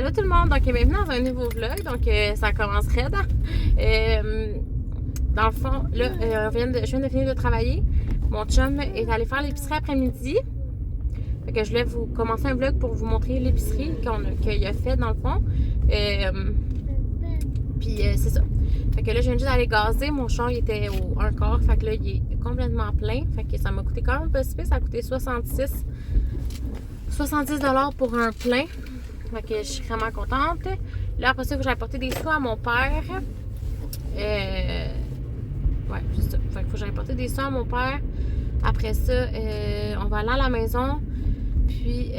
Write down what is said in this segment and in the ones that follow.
Allô tout le monde, donc bienvenue dans un nouveau vlog, donc ça commence raide. Dans le fond, là, je viens de finir de travailler. Mon chum est allé faire l'épicerie après-midi. Fait que je voulais vous commencer un vlog pour vous montrer l'épicerie qu'il a fait dans le fond. Puis c'est ça. Fait que là, je viens juste d'aller gazer. Mon char il était au 1/4. Fait que là, il est complètement plein. Fait que ça m'a coûté quand même pas si peu. Ça a coûté 70$ pour un plein. Fait que je suis vraiment contente. Là, après ça, j'ai apporté des sous à mon père. Ouais, c'est ça. Fait qu'il faut que j'aille apporter des sous à mon père. Après ça, on va aller à la maison. Puis,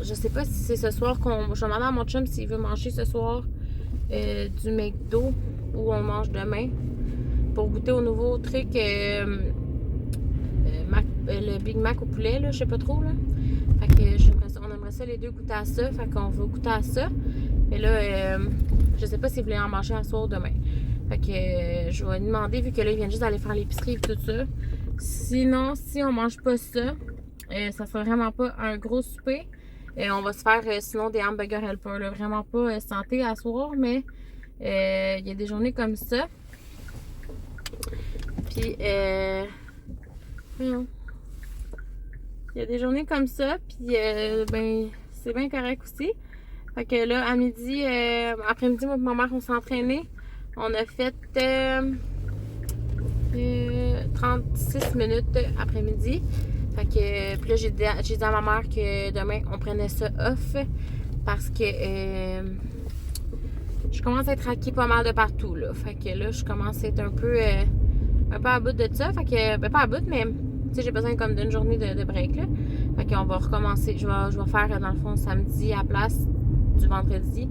je sais pas si c'est ce soir qu'on. Je demande à mon chum s'il veut manger ce soir du McDo ou on mange demain. Pour goûter au nouveau truc, le Big Mac au poulet, là, je sais pas trop, là. Fait que on aimerait ça les deux goûter à ça. Fait qu'on va goûter à ça. Mais là, je sais pas s'il voulait en manger un soir ou demain. Fait que je vais lui demander, vu que là, il vient juste d'aller faire l'épicerie et tout ça. Sinon, si on mange pas ça, ça sera vraiment pas un gros souper. On va se faire sinon des hamburgers helper. Là. Vraiment pas santé à soir, mais il y a des journées comme ça. Puis, il y a des journées comme ça, puis ben, c'est bien correct aussi. Fait que là, à midi, après-midi, moi et ma mère, on s'est entraînés. On a fait 36 minutes après-midi. Fait que, puis là, j'ai dit à ma mère que demain, on prenait ça off parce que je commence à être acquis pas mal de partout, là. Fait que là, je commence à être un peu à bout de ça. Fait que, ben, pas à bout, mais tu sais, j'ai besoin comme d'une journée de break, là. Fait qu'on va recommencer. Je vais faire, dans le fond, samedi à la place du vendredi.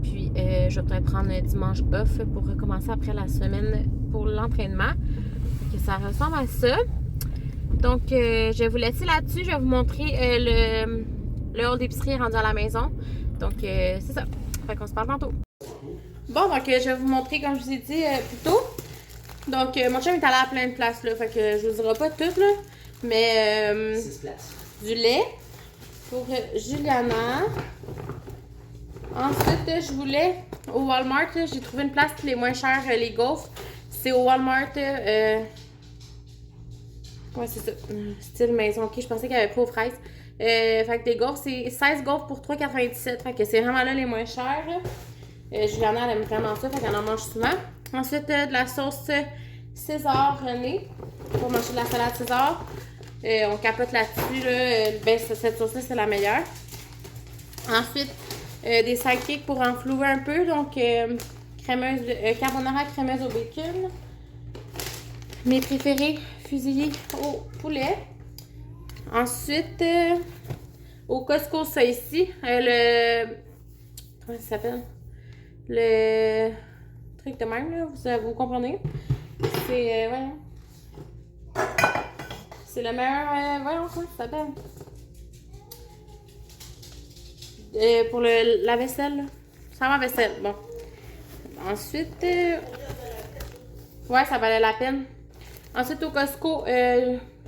Puis, je vais peut-être prendre dimanche off pour recommencer après la semaine pour l'entraînement. Fait que ça ressemble à ça. Donc, je vais vous laisser là-dessus. Je vais vous montrer le hall d'épicerie rendu à la maison. Donc, c'est ça. Fait qu'on se parle tantôt. Bon, donc, je vais vous montrer, comme je vous ai dit plus tôt. Donc, mon chum est allé à plein de places, là. Fait que je vous dirai pas toutes, là. Mais, 6 places. Du lait pour Juliana. Ensuite, je voulais au Walmart, j'ai trouvé une place qui est moins chère, les gaufres. C'est au Walmart. Ouais, c'est ça. Style maison. Ok, je pensais qu'il y avait pas aux fraises. Fait que des gaufres, c'est 16 gaufres pour 3,97. Fait que c'est vraiment là les moins chères. Juliana, elle aime vraiment ça. Fait qu'elle en mange souvent. Ensuite, de la sauce César René pour manger de la salade César. On capote là-dessus. Là. Ben, cette sauce-là, c'est la meilleure. Ensuite, des sidekicks pour enflouer un peu. Donc, carbonara crémeuse au bacon. Mes préférés, fusillés au poulet. Ensuite, au Costco, ça ici. Comment ça s'appelle? Le truc de même, là, vous comprenez? C'est, voyons. C'est le meilleur, voyons, comment ça s'appelle? Pour la vaisselle, là. Ça va vaisselle, bon. Ensuite, ouais, ça valait la peine. Ensuite, au Costco,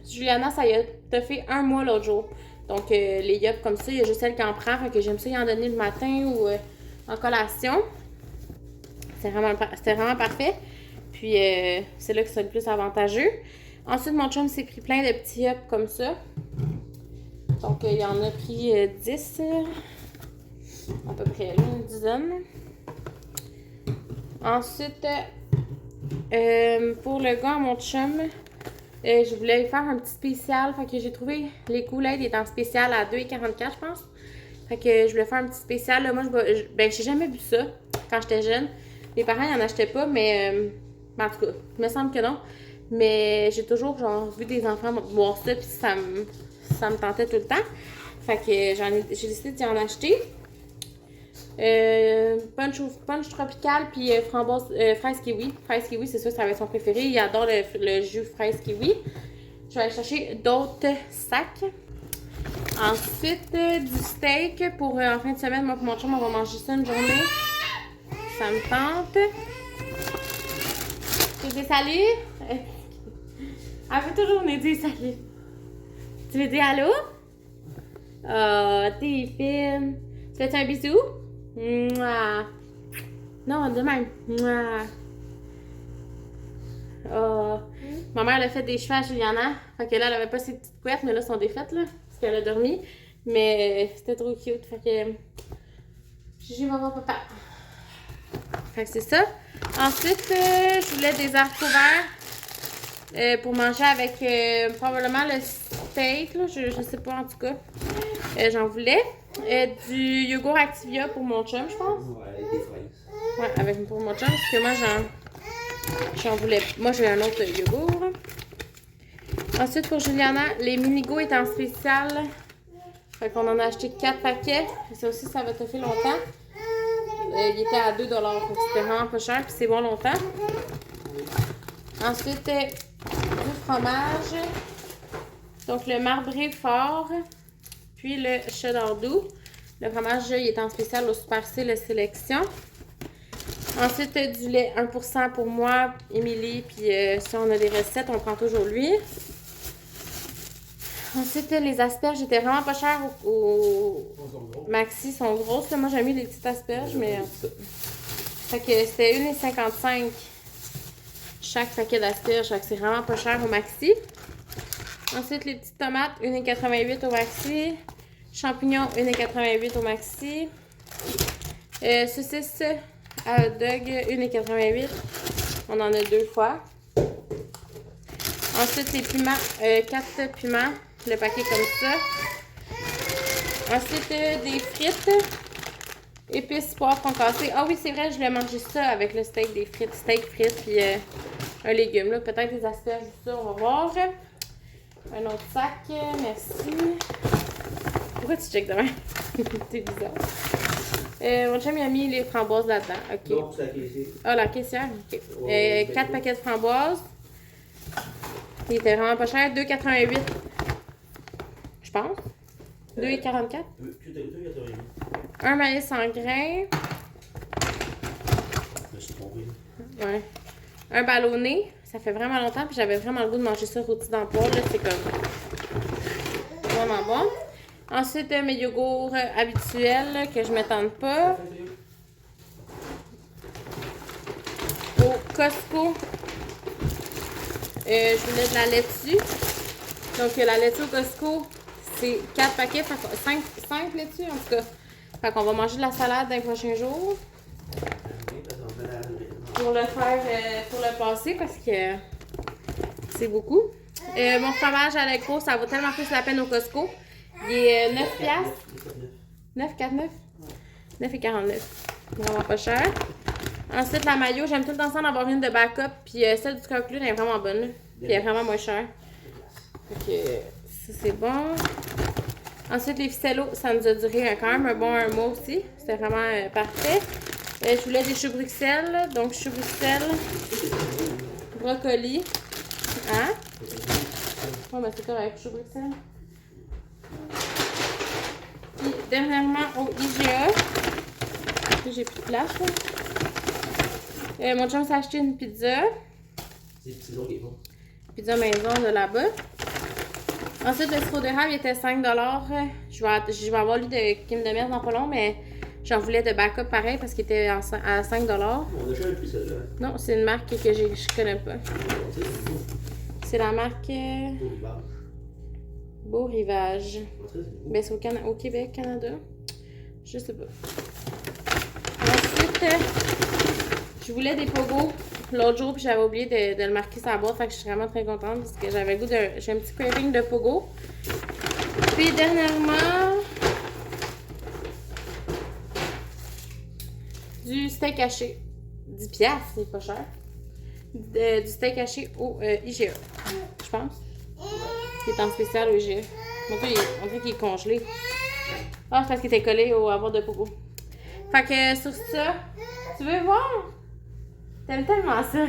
Juliana, ça y a fait un mois l'autre jour. Donc, les yop comme ça, il y a juste elle qui en prend. Fait que j'aime ça y en donner le matin ou en collation. C'était vraiment parfait. Puis, c'est là que c'est le plus avantageux. Ensuite, mon chum s'est pris plein de petits yop comme ça. Donc, il en a pris 10. À peu près, là, une dizaine. Ensuite, pour le gars, mon chum, je voulais faire un petit spécial. Fait que j'ai trouvé les Kool-Aid étant spécial à 2,44, je pense. Fait que je voulais faire un petit spécial. Là. Moi, j'ai jamais vu ça quand j'étais jeune. Mes parents, ils en achetaient pas, mais en tout cas, il me semble que non. Mais j'ai toujours genre vu des enfants boire ça, puis ça me tentait tout le temps. Fait que j'ai décidé d'y en acheter. Punch tropical puis framboise fraise kiwi. Fraise kiwi, c'est sûr, ça va être son préféré. Il adore le jus fraise kiwi. Je vais aller chercher d'autres sacs. Ensuite, du steak pour en fin de semaine. Moi et mon chum, on va manger ça une journée. Ça me tente. Tu veux dire salut? Elle veut toujours nous dire salut. Tu veux dire allô? Oh, t'es fine. Tu fais un bisou? Mouah. Non, de même. Mouah. Oh. Ma mère, elle a fait des cheveux à Juliana. Fait que là, elle avait pas ses petites couettes, mais là, elles sont défaites, là. Parce qu'elle a dormi. Mais c'était trop cute. Fait que. Gigi va voir papa. Fait que c'est ça. Ensuite, je voulais des haricots verts pour manger avec probablement le steak. Là. Je sais pas en tout cas. J'en voulais. Du yogourt Activia pour mon chum, je pense. Ouais, avec des fraises. Ouais, avec pour mon chum. Parce que moi, j'en voulais. Moi, j'ai un autre yogourt. Ensuite, pour Juliana, les Minigo étaient en spécial. Fait qu'on en a acheté 4 paquets. Ça aussi, ça va te faire longtemps. Il était à 2$. C'était vraiment pas cher. Puis c'est bon longtemps. Ensuite, du fromage. Donc, le marbré fort. Puis le cheddar doux. Le fromage, il est en spécial au Super C, le Sélection. Ensuite, du lait 1% pour moi, Émilie. Puis si on a des recettes, on prend toujours lui. Ensuite, les asperges étaient vraiment pas chères au Maxi, sont grosses. Là. Moi, j'ai mis des petites asperges, mais... Fait que c'était 1,55 chaque paquet d'asperges. Fait que c'est vraiment pas cher au Maxi. Ensuite, les petites tomates, 1,88 au Maxi. Champignons, 1,88 au Maxi. Saucisses à hot dog, 1,88. On en a 2 fois. Ensuite, les piments, 4 piments. Le paquet comme ça. Ensuite, des frites. Épices, poivre concassé. Ah oui, c'est vrai, je voulais manger ça avec le steak, des frites. Steak, frites, puis un légume. Là. Peut-être des asperges, tout ça, on va voir. Un autre sac, merci. Pourquoi tu checkes demain? C'est bizarre. Mon chum, il a mis les framboises là-dedans. OK. Non, c'est la caissière. Ah, la caissière? OK. Ouais, 4 paquets de framboises. Il était vraiment pas cher. 2,88. Je pense. 2,44. Un maïs sans grains. Je me suis trompé. Ouais. Un ballonné. Ça fait vraiment longtemps. Puis j'avais vraiment le goût de manger ça rôti dans le poêle. C'est comme vraiment bon. Ensuite, mes yogourts habituels que je ne m'étende pas. Au Costco. Je voulais de la laitue. Donc, la laitue au Costco, c'est 4 paquets, 5 laitues en tout cas. Fait qu'on va manger de la salade dans les prochains jours. Pour le faire, pour le passer parce que c'est beaucoup. Mon fromage à l'agro, ça vaut tellement plus la peine au Costco. Il est 9 piastres. 9,49. 9,49. Vraiment pas cher. Ensuite, la mayo, j'aime tout le temps ça en avoir une de backup. Puis celle du Coqueluche, elle est vraiment bonne. Puis elle est vraiment moins chère. Donc, ça c'est bon. Ensuite, les ficellos, ça nous a duré quand même un bon un mois aussi. C'était vraiment parfait. Je voulais des choux Bruxelles. Donc, choux Bruxelles. Brocoli. Hein? Oh, ben c'est correct, choux Bruxelles. Puis, dernièrement, au IGA. J'ai plus de place, là. Mon chum s'est acheté une pizza. C'est long qui est bon. Pizza maison de là-bas. Ensuite, le sirop d'érable, il était 5$. Je vais avoir lui de Kim de Merde dans pas long, mais j'en voulais de backup pareil parce qu'il était à 5$. On a jamais pris celle-là. Non, c'est une marque que je connais pas. C'est la marque Beau Rivage. Ben, c'est au Québec, Canada. Je sais pas. Ensuite, je voulais des pogos l'autre jour, puis j'avais oublié de le marquer sur la boîte. Fait que je suis vraiment très contente parce que j'avais le goût de. J'ai un petit craving de pogo. Puis dernièrement, du steak haché. 10$, c'est pas cher. Du steak haché au IGA, je pense. Il est en spécial au IGA. On dirait qu'il est congelé. Ah, c'est parce qu'il était collé au avoir de pogo. Fait que sur ça, tu veux voir? T'aimes tellement ça.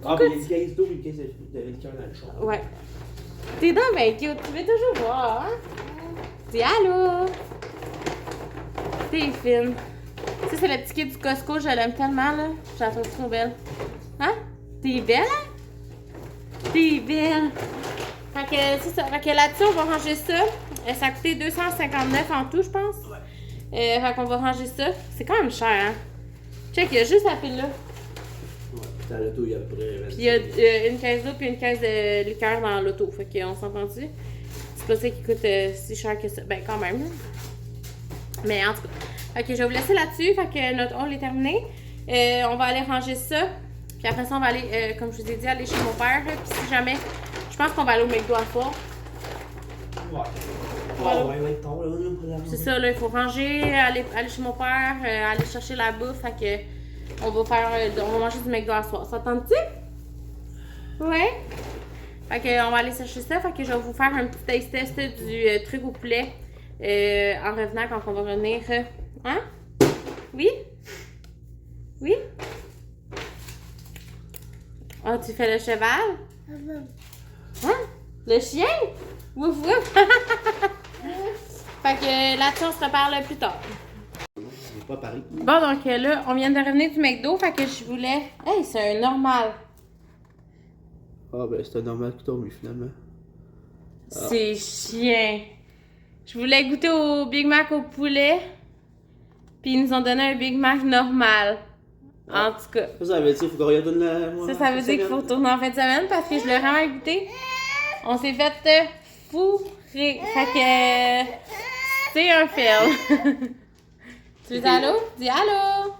Ah, mais il y a 10 caisses d'eau et une caisse de liqueur dans le champ. Ouais. T'es donc ben cute, tu veux toujours voir, hein? Dis allô! T'es fine. Ça, c'est le petit kit du Costco, je l'aime tellement, là. Je la trouve trop belle. Hein? T'es belle, hein? T'es belle! Fait que c'est ça. Fait que là-dessus, on va ranger ça. Ça a coûté 259 en tout, je pense. Ouais. Fait qu'on va ranger ça. C'est quand même cher, hein? Check, il y a juste la pile là. Ouais, dans l'auto, il y a à peu près. Puis il y a une caisse d'eau puis une caisse de liqueur dans l'auto. Fait qu'on s'entend-tu? C'est pas ça qui coûte si cher que ça. Ben, quand même. Mais en tout cas. Ok, je vais vous laisser là-dessus. Fait que notre haul est terminé. On va aller ranger ça. Puis après ça, on va aller, comme je vous ai dit, aller chez mon père. Là. Puis si jamais. Je pense qu'on va aller au McDo à soir. Ouais. Voilà. Ouais, c'est ça, là, il faut ranger, aller chez mon père, aller chercher la bouffe. Fait que on va manger du McDo à soir. Ça tente-tu? Ouais. Fait que on va aller chercher ça. Fait que je vais vous faire un petit taste test du truc au poulet en revenant quand on va revenir. Hein? Oui? Oui? Ah, tu fais le cheval? Hein? Le chien? Wouf wouf! Fait que là-dessus, on se reparle plus tard. C'est pas pareil. Bon, donc là, on vient de revenir du McDo. Fait que je voulais. Hey, c'est un normal. Ah, ben c'est un normal qui tombe, finalement. C'est chien. Je voulais goûter au Big Mac au poulet. Puis ils nous ont donné un Big Mac normal. En tout cas. Ça veut dire qu'il faut qu'on redonne la. Ça veut dire qu'il faut retourner en fin de semaine parce que je l'ai vraiment goûté. On s'est fait fourrer. Fait que. C'est un fail. Tu dis allô? Dis allô!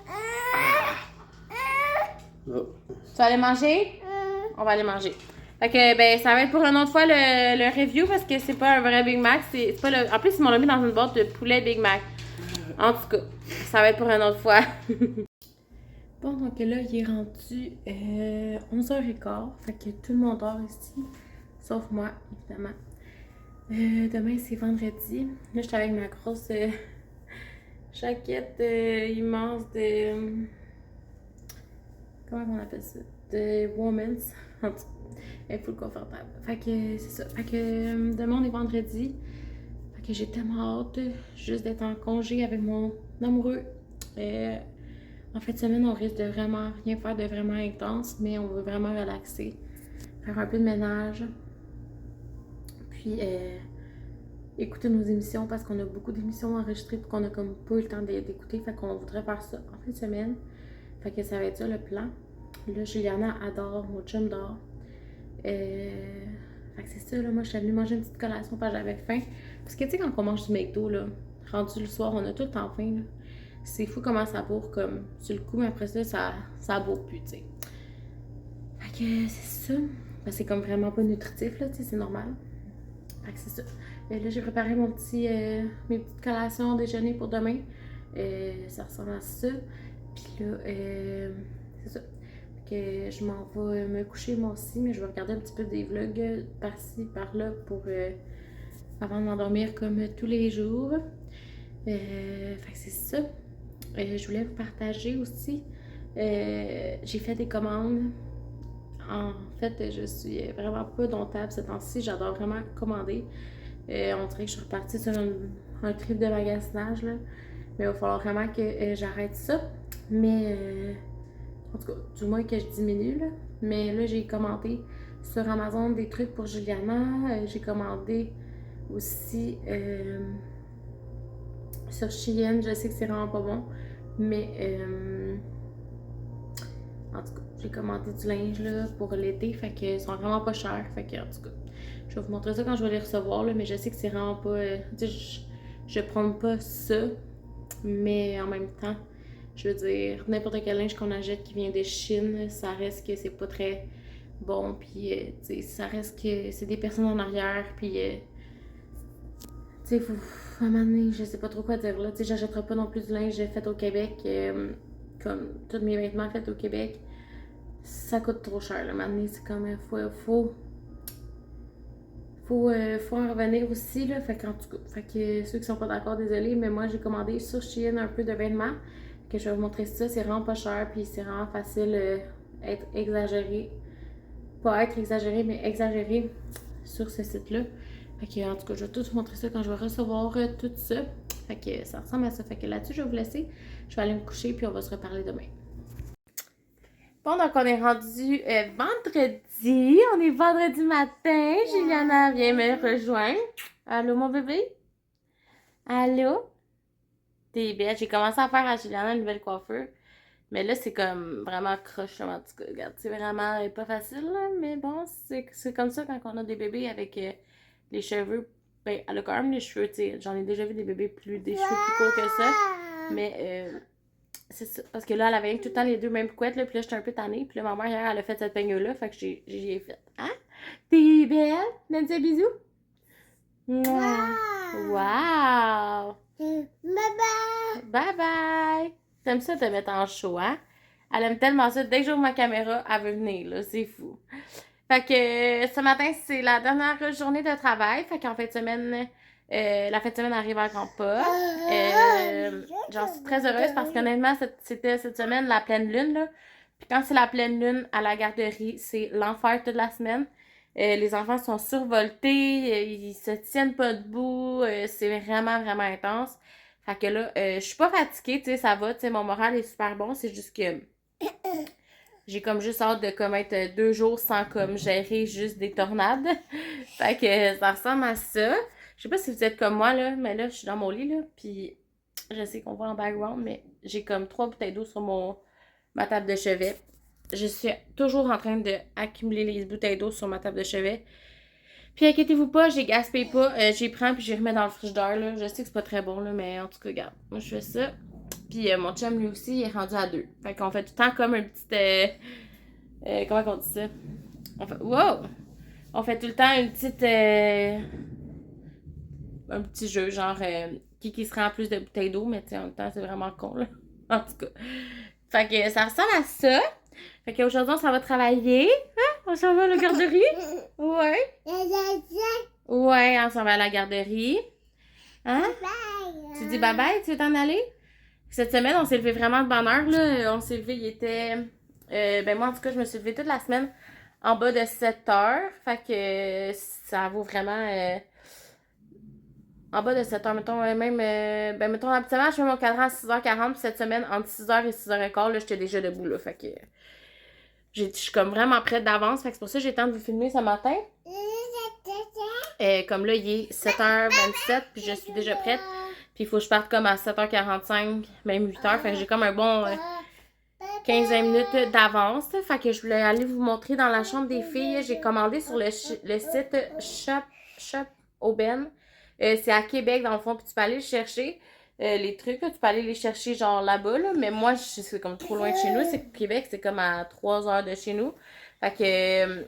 Oh. Tu vas aller manger? On va aller manger. Fait que, ben, ça va être pour une autre fois le review parce que c'est pas un vrai Big Mac. C'est pas le... En plus, ils m'ont mis dans une boîte de poulet Big Mac. En tout cas, ça va être pour une autre fois. Bon, donc là, il est rendu 11h15. Fait que tout le monde dort ici. Sauf moi, évidemment. Demain, c'est vendredi. Là, je suis avec ma grosse jaquette immense de... comment on appelle ça? De women's. En tout cas, elle est full confortable. Fait que c'est ça. Fait que demain, on est vendredi. Fait que j'ai tellement hâte juste d'être en congé avec mon amoureux. En fin de semaine, on risque de vraiment rien faire de vraiment intense, mais on veut vraiment relaxer. Faire un peu de ménage. Puis écouter nos émissions parce qu'on a beaucoup d'émissions enregistrées et qu'on a comme pas eu le temps d'écouter. Fait qu'on voudrait faire ça en fin de semaine. Fait que ça va être ça le plan. Là, Juliana adore, mon chum dort. Fait que c'est ça, là. Moi, je suis venue manger une petite collation parce que j'avais faim. Parce que tu sais, quand on mange du McDo, là, rendu le soir, on a tout le temps faim, là. C'est fou comment ça bourre comme sur le coup, mais après ça, ça bourre plus, tu sais. Fait que c'est ça. Ben, c'est comme vraiment pas nutritif, là, tu sais, c'est normal. Fait que c'est ça. Là, j'ai préparé mes petites collations déjeuner pour demain. Ça ressemble à ça. Puis là, c'est ça. Fait que je m'en vais me coucher moi aussi, mais je vais regarder un petit peu des vlogs par-ci, par-là pour avant de m'endormir comme tous les jours. Fait que c'est ça. Je voulais vous partager aussi. J'ai fait des commandes. En fait, je suis vraiment pas domptable ce temps-ci. J'adore vraiment commander. On dirait que je suis repartie sur un trip de magasinage, là. Mais il va falloir vraiment que j'arrête ça. Mais, en tout cas, du moins que je diminue, là. Mais là, j'ai commandé sur Amazon des trucs pour Juliana. J'ai commandé aussi sur Shein. Je sais que c'est vraiment pas bon. Mais, en tout cas, j'ai commandé du linge là, pour l'été. Fait qu'ils sont vraiment pas chers. Fait que, en tout cas, je vais vous montrer ça quand je vais les recevoir. Là, mais je sais que c'est vraiment pas... tu sais, je prends pas ça. Mais en même temps, je veux dire, n'importe quel linge qu'on achète qui vient de Chine, ça reste que c'est pas très bon. Puis, tu sais, ça reste que c'est des personnes en arrière. Puis, tu sais, faut... À un moment donné, je sais pas trop quoi dire là. Tu sais, j'achèterai pas non plus du linge fait au Québec. Comme tous mes vêtements faits au Québec. Ça coûte trop cher. Là. À un moment donné, c'est comme... Faut en revenir aussi, là. Fait qu'en tout cas, fait que ceux qui sont pas d'accord, désolé, mais moi, j'ai commandé sur Shein un peu de vêtements. Que je vais vous montrer ça. C'est vraiment pas cher, puis c'est vraiment facile être exagéré. Pas être exagéré, mais exagéré sur ce site-là. Fait que, en tout cas, je vais tout vous montrer ça quand je vais recevoir tout ça. Fait que ça ressemble à ça. Fait que là-dessus, je vais vous laisser. Je vais aller me coucher, puis on va se reparler demain. Bon, donc on est rendu vendredi. On est vendredi matin. Juliana vient me rejoindre. Allô, mon bébé? Allô? T'es belle. J'ai commencé à faire à Juliana une nouvelle coiffure. Mais là, c'est comme vraiment croche, en tout cas. Regarde, c'est vraiment pas facile, là, mais bon, c'est comme ça quand on a des bébés avec les cheveux. Ben, elle a quand même les cheveux, tu sais. J'en ai déjà vu des cheveux plus courts que ça. Mais c'est ça. Parce que là, elle avait tout le temps les deux mêmes couettes, là, puis là, j'étais un peu tannée. Puis là, ma mère, hier, elle a fait cette peigne-là, fait que j'ai fait. Hein? T'es belle? Donne-toi un bisou? Mouah. Wow! Bye Bye bye! T'aimes ça te mettre en show, hein? Elle aime tellement ça. Dès que j'ouvre ma caméra, elle veut venir, là. C'est fou. Fait que ce matin, c'est la dernière journée de travail. Fait qu'en fin de semaine, la fin de semaine arrive à grands pas. J'en suis très heureuse parce qu'honnêtement, c'était cette semaine la pleine lune, là. Puis quand c'est la pleine lune à la garderie, c'est l'enfer toute la semaine. Les enfants sont survoltés, ils se tiennent pas debout, c'est vraiment, vraiment intense. Fait que là, je suis pas fatiguée, tu sais, ça va, tu sais, mon moral est super bon, c'est juste que j'ai comme juste hâte de comme être 2 jours sans comme gérer juste des tornades. Fait que ça ressemble à ça. Je sais pas si vous êtes comme moi, là, mais là, je suis dans mon lit, là, puis je sais qu'on voit en background, mais j'ai comme 3 bouteilles d'eau sur ma table de chevet. Je suis toujours en train d'accumuler les bouteilles d'eau sur ma table de chevet. Puis inquiétez-vous pas, j'ai gaspillé pas. J'y prends puis j'y remets dans le frigidaire. Là. Je sais que c'est pas très bon, là, mais en tout cas, regarde. Moi, je fais ça. Puis mon chum, lui aussi, il est rendu à 2. Fait qu'on fait tout le temps comme un petit... comment on dit ça? Wow! On fait tout le temps une petite... un petit jeu, genre... qui se rend plus de bouteilles d'eau, mais tu sais, en même temps, c'est vraiment con, là. En tout cas. Fait que ça ressemble à ça. Fait qu'aujourd'hui, on s'en va travailler. Hein? On s'en va à la garderie. Ouais. Ouais, on s'en va à la garderie. Hein? Tu dis bye-bye, tu veux t'en aller? Cette semaine, on s'est levé vraiment de bonne heure, là. On s'est levé, il était... ben moi, en tout cas, je me suis levée toute la semaine en bas de 7 heures. Fait que ça vaut vraiment... en bas de 7 heures, mettons, même... ben mettons, habituellement, je fais mon cadran à 6h40. Puis cette semaine, entre 6h et 6h15, là, j'étais déjà debout, là. Fait que... je suis comme vraiment prête d'avance. Fait que c'est pour ça que j'ai le temps de vous filmer ce matin. Comme là, il est 7h27, puis je suis déjà prête. Puis il faut que je parte comme à 7h45, même 8h. Fait que j'ai comme un bon 15-20 minutes d'avance. Fait que je voulais aller vous montrer dans la chambre des filles. J'ai commandé sur le site Shop Aubaine. C'est à Québec, dans le fond, puis tu peux aller le chercher. Les trucs, là, tu peux aller les chercher genre là-bas, là, mais moi, c'est comme trop loin de chez nous. C'est Québec, c'est comme à 3 heures de chez nous. Fait que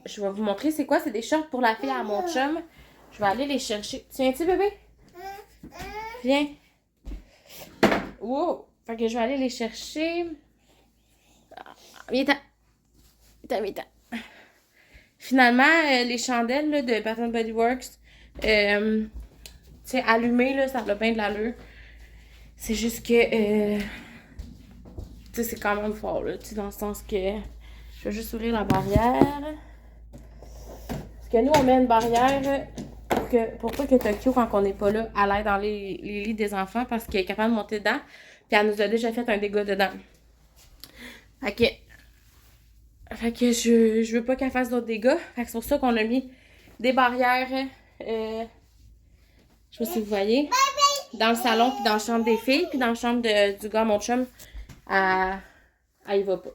je vais vous montrer c'est quoi. C'est des shorts pour la fille à mon chum. Je vais aller les chercher. Tu viens-tu, bébé? Viens. Wow! Fait que je vais aller les chercher. Viens-t'en. Finalement, les chandelles là, de Bath & Body Works, tu sais, allumées, là, ça a bien de l'allure. C'est juste que, tu sais, c'est quand même fort, là, tu sais, dans le sens que je vais juste ouvrir la barrière. Parce que nous, on met une barrière pour pas que Tokyo, quand on n'est pas là, elle aille dans les lits des enfants parce qu'elle est capable de monter dedans. Puis elle nous a déjà fait un dégât dedans. Fait que je veux pas qu'elle fasse d'autres dégâts. Fait que c'est pour ça qu'on a mis des barrières, je sais pas si vous voyez, dans le salon, puis dans la chambre des filles, puis dans la chambre du gars, mon chum, elle y va pas.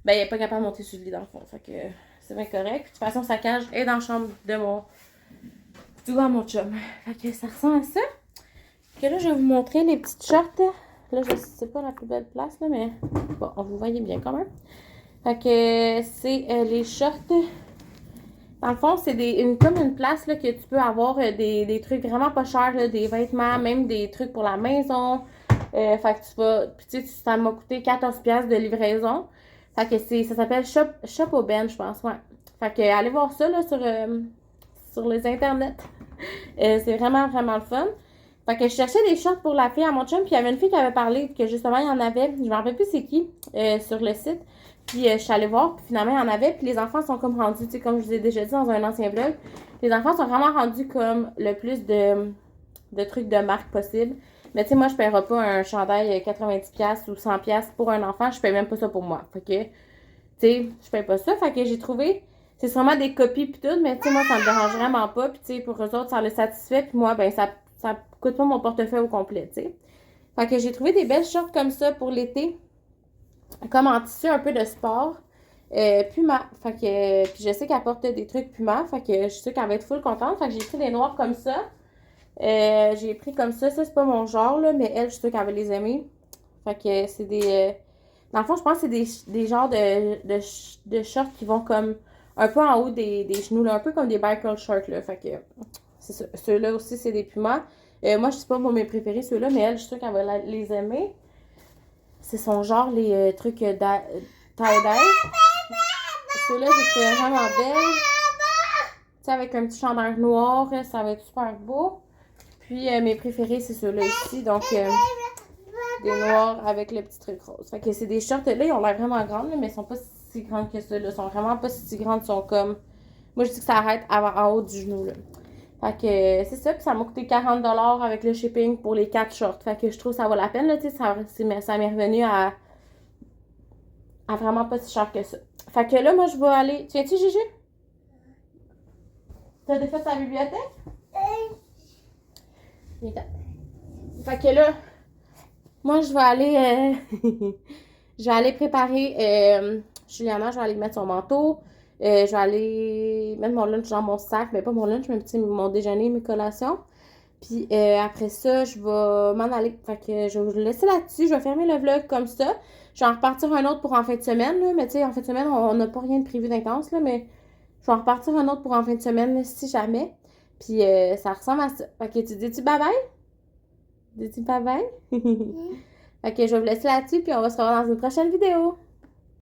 Ben, elle est pas capable de monter sur le lit dans le fond. Fait que c'est bien correct. Puis, de toute façon, sa cage est dans la chambre du gars, mon chum. Fait que ça ressemble à ça. Fait que là, je vais vous montrer les petites shorts. Là, je sais c'est pas la plus belle place, là, mais bon, vous voyez bien quand même. Fait que c'est les shorts. Dans le fond, c'est comme une place là, que tu peux avoir des trucs vraiment pas chers, là, des vêtements, même des trucs pour la maison. Fait que tu vas. Puis tu sais, ça m'a coûté 14$ de livraison. Fait que ça s'appelle Shop Aubaine, je pense, ouais. Fait que allez voir ça là sur les internets. C'est vraiment, vraiment le fun. Fait que je cherchais des shorts pour la fille à mon chum, puis il y avait une fille qui avait parlé que justement il y en avait. Je m'en rappelle plus c'est qui sur le site. Puis je suis allée voir, puis finalement il y en avait. Puis les enfants sont comme rendus, tu sais, comme je vous ai déjà dit dans un ancien vlog, les enfants sont vraiment rendus comme le plus de trucs de marque possible. Mais tu sais, moi je paierai pas un chandail 90$ ou 100$ pour un enfant, je paye même pas ça pour moi. Fait que, tu sais, je paye pas ça. Fait que j'ai trouvé, c'est sûrement des copies pis tout, mais tu sais, moi ça me dérange vraiment pas. Puis tu sais, pour eux autres, ça les satisfait. Puis moi, ben ça ça coûte pas mon portefeuille au complet, tu sais. Fait que j'ai trouvé des belles shorts comme ça pour l'été, comme en tissu un peu de sport. Puma. Fait que, puis je sais qu'elle porte des trucs Puma. Fait que je suis sûre qu'elle va être full contente. Fait que j'ai pris des noirs comme ça. J'ai pris comme ça. Ça, c'est pas mon genre, là, mais elle, je suis sûre qu'elle va les aimer. Fait que c'est des. Dans le fond, je pense que c'est des genres de shorts qui vont comme un peu en haut des genoux, là, un peu comme des bicycle shorts, là. Fait que c'est ça. Ceux-là aussi, c'est des Pumas. Moi, je sais pas mes préférés, ceux-là, mais elle, je suis sûre qu'elle va les aimer. C'est son genre, les trucs tie-dye. Ceux-là, j'ai trouvé vraiment belles. Tu sais, avec un petit chandail noir, ça va être super beau. Puis, mes préférés, c'est ceux-là ici. Donc, des noirs avec le petit truc rose. Fait que c'est des shorts, là, ils ont l'air vraiment grandes, là, mais ils sont pas si grandes que ça, là. Ils sont vraiment pas si grandes, ils sont comme... Moi, je dis que ça arrête en haut du genou, là. Fait que c'est ça, puis ça m'a coûté 40$ avec le shipping pour les 4 shorts. Fait que je trouve que ça vaut la peine, là, tu sais, ça m'est revenu à vraiment pas si cher que ça. Fait que là, moi, je vais aller... Tu viens-tu, Gigi? T'as défait ta bibliothèque? Fait que là, moi, je vais aller... je vais aller préparer... Juliana, je vais aller mettre son manteau. Je vais aller mettre mon lunch dans mon sac. Mais pas mon lunch, mais mon déjeuner, mes collations. Puis après ça, je vais m'en aller. Fait que je vais vous laisser là-dessus. Je vais fermer le vlog comme ça. Je vais en repartir un autre pour en fin de semaine. Là. Mais tu sais, en fin de semaine, on n'a pas rien de prévu d'intense. Là, mais je vais en repartir un autre pour en fin de semaine, là, si jamais. Puis ça ressemble à ça. Fait que tu dis-tu bye-bye? Dis-tu bye-bye? Fait que je vais vous laisser là-dessus. Puis on va se revoir dans une prochaine vidéo.